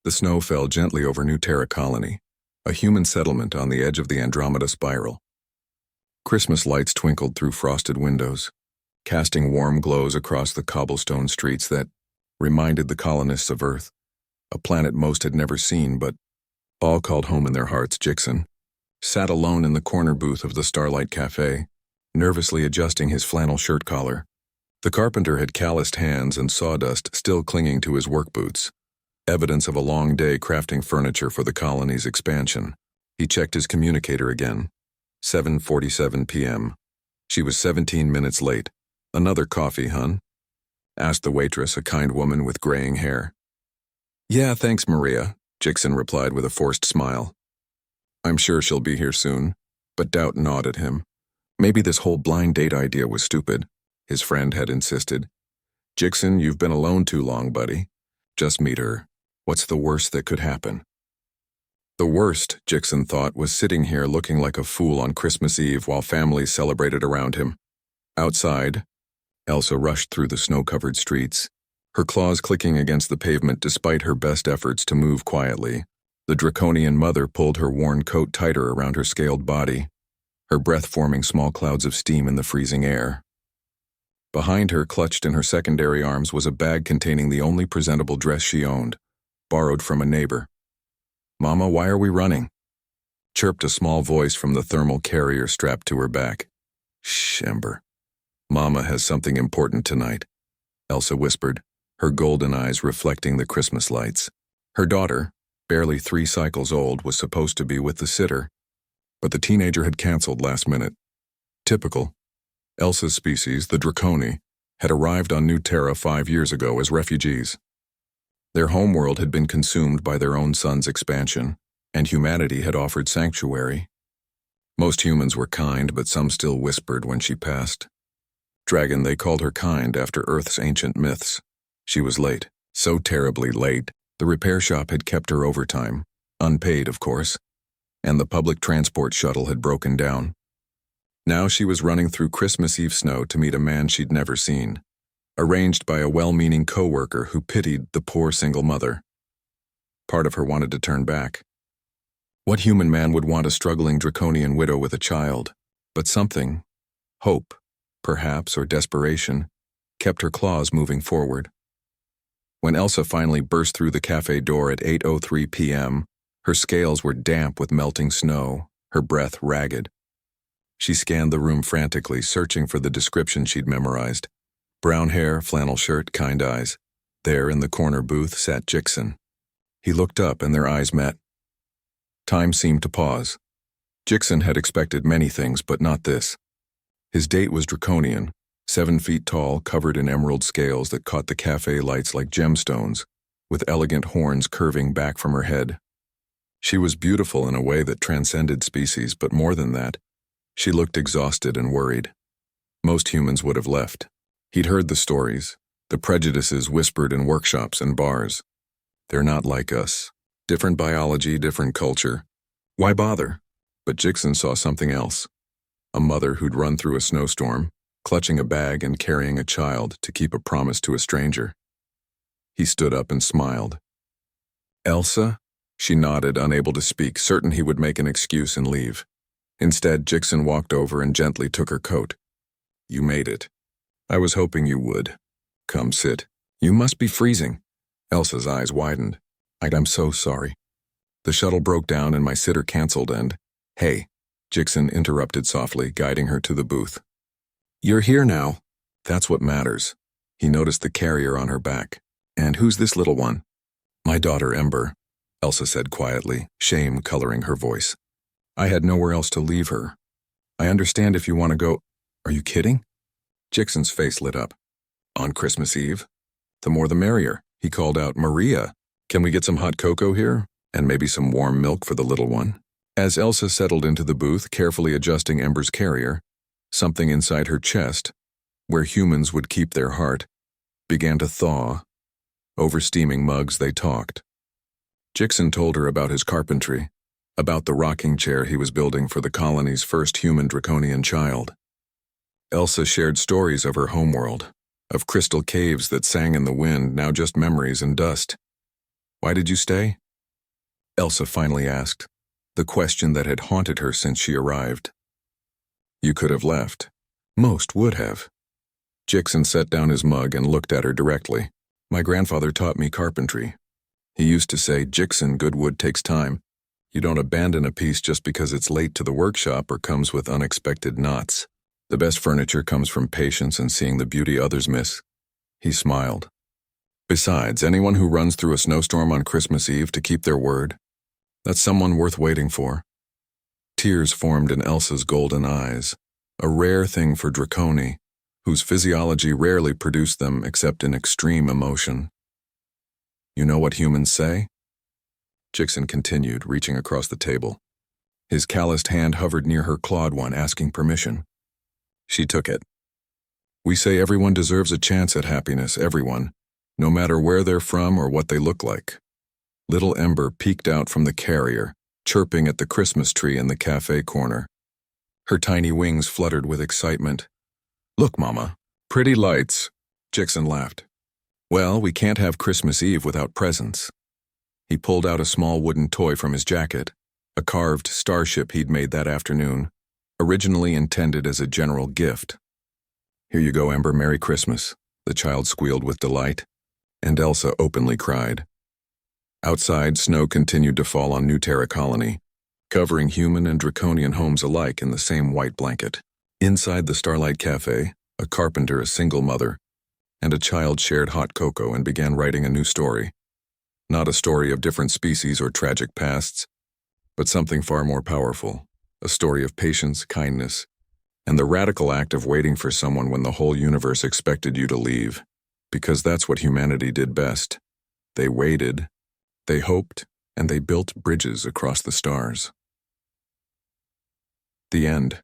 The snow fell gently over New Terra Colony, a human settlement on the edge of the Andromeda Spiral. Christmas lights twinkled through frosted windows, casting warm glows across the cobblestone streets that reminded the colonists of Earth, a planet most had never seen, but all called home in their hearts. Jixon sat alone in the corner booth of the Starlight Cafe, nervously adjusting his flannel shirt collar. The carpenter had calloused hands and sawdust still clinging to his work boots, evidence of a long day crafting furniture for the colony's expansion. He checked his communicator again. 7:47 p.m. She was 17 minutes late. "Another coffee, hun?" asked the waitress, a kind woman with graying hair. "Yeah, thanks, Maria," Jixon replied with a forced smile. "I'm sure she'll be here soon," but doubt gnawed at him. Maybe this whole blind date idea was stupid, his friend had insisted. "Jixon, you've been alone too long, buddy. Just meet her. What's the worst that could happen?" The worst, Jixon thought, was sitting here looking like a fool on Christmas Eve while families celebrated around him. Outside, Elsa rushed through the snow-covered streets, her claws clicking against the pavement despite her best efforts to move quietly. The draconian mother pulled her worn coat tighter around her scaled body, her breath forming small clouds of steam in the freezing air. Behind her, clutched in her secondary arms, was a bag containing the only presentable dress she owned, borrowed from a neighbor. "Mama, why are we running?" chirped a small voice from the thermal carrier strapped to her back. "Shh, Ember. Mama has something important tonight," Elsa whispered, her golden eyes reflecting the Christmas lights. Her daughter, barely 3 cycles old, was supposed to be with the sitter, but the teenager had canceled last minute. Typical. Elsa's species, the Draconi, had arrived on New Terra 5 years ago as refugees. Their homeworld had been consumed by their own sun's expansion, and humanity had offered sanctuary. Most humans were kind, but some still whispered when she passed. Dragon, they called her kind after Earth's ancient myths. She was late, so terribly late, the repair shop had kept her overtime, unpaid of course, and the public transport shuttle had broken down. Now she was running through Christmas Eve snow to meet a man she'd never seen, arranged by a well-meaning co-worker who pitied the poor single mother. Part of her wanted to turn back. What human man would want a struggling draconian widow with a child? But something, hope, perhaps, or desperation, kept her claws moving forward. When Elsa finally burst through the cafe door at 8:03 p.m., her scales were damp with melting snow, her breath ragged. She scanned the room frantically, searching for the description she'd memorized. Brown hair, flannel shirt, kind eyes. There in the corner booth sat Jixon. He looked up and their eyes met. Time seemed to pause. Jixon had expected many things, but not this. His date was draconian, 7 feet tall, covered in emerald scales that caught the cafe lights like gemstones, with elegant horns curving back from her head. She was beautiful in a way that transcended species, but more than that, she looked exhausted and worried. Most humans would have left. He'd heard the stories, the prejudices whispered in workshops and bars. They're not like us. Different biology, different culture. Why bother? But Jixon saw something else. A mother who'd run through a snowstorm, clutching a bag and carrying a child to keep a promise to a stranger. He stood up and smiled. "Elsa?" She nodded, unable to speak, certain he would make an excuse and leave. Instead, Jixon walked over and gently took her coat. "You made it. I was hoping you would. Come sit. You must be freezing." Elsa's eyes widened. "I'm so sorry. The shuttle broke down and my sitter canceled and—" "Hey," Jixon interrupted softly, guiding her to the booth. "You're here now. That's what matters." He noticed the carrier on her back. "And who's this little one?" "My daughter, Ember," Elsa said quietly, shame coloring her voice. "I had nowhere else to leave her. I understand if you want to go—" "Are you kidding?" Jixon's face lit up. "On Christmas Eve? The more the merrier." He called out, "Maria, can we get some hot cocoa here? And maybe some warm milk for the little one?" As Elsa settled into the booth, carefully adjusting Ember's carrier, something inside her chest, where humans would keep their heart, began to thaw. Over steaming mugs they talked. Jixon told her about his carpentry, about the rocking chair he was building for the colony's first human draconian child. Elsa shared stories of her homeworld, of crystal caves that sang in the wind, now just memories and dust. Why did you stay? Elsa finally asked, the question that had haunted her since she arrived. You could have left. Most would have. Jixon set down his mug and looked at her directly. My grandfather taught me carpentry. He used to say, Jixon, good wood takes time. You don't abandon a piece just because it's late to the workshop or comes with unexpected knots. The best furniture comes from patience and seeing the beauty others miss. He smiled. Besides, anyone who runs through a snowstorm on Christmas Eve to keep their word, that's someone worth waiting for. Tears formed in Elsa's golden eyes, a rare thing for Draconi, whose physiology rarely produced them except in extreme emotion. You know what humans say? Jixon continued, reaching across the table. His calloused hand hovered near her clawed one, asking permission. She took it. We say everyone deserves a chance at happiness, everyone, no matter where they're from or what they look like. Little Ember peeked out from the carrier, chirping at the Christmas tree in the cafe corner. Her tiny wings fluttered with excitement. Look, Mama, pretty lights. Jixon laughed. Well, we can't have Christmas Eve without presents. He pulled out a small wooden toy from his jacket, a carved starship he'd made that afternoon, originally intended as a general gift. Here you go, Ember, Merry Christmas, the child squealed with delight, and Elsa openly cried. Outside, snow continued to fall on New Terra Colony, covering human and draconian homes alike in the same white blanket. Inside the Starlight Cafe, a carpenter, a single mother, and a child shared hot cocoa and began writing a new story. Not a story of different species or tragic pasts, but something far more powerful, a story of patience, kindness, and the radical act of waiting for someone when the whole universe expected you to leave, because that's what humanity did best. They waited, they hoped, and they built bridges across the stars. The end.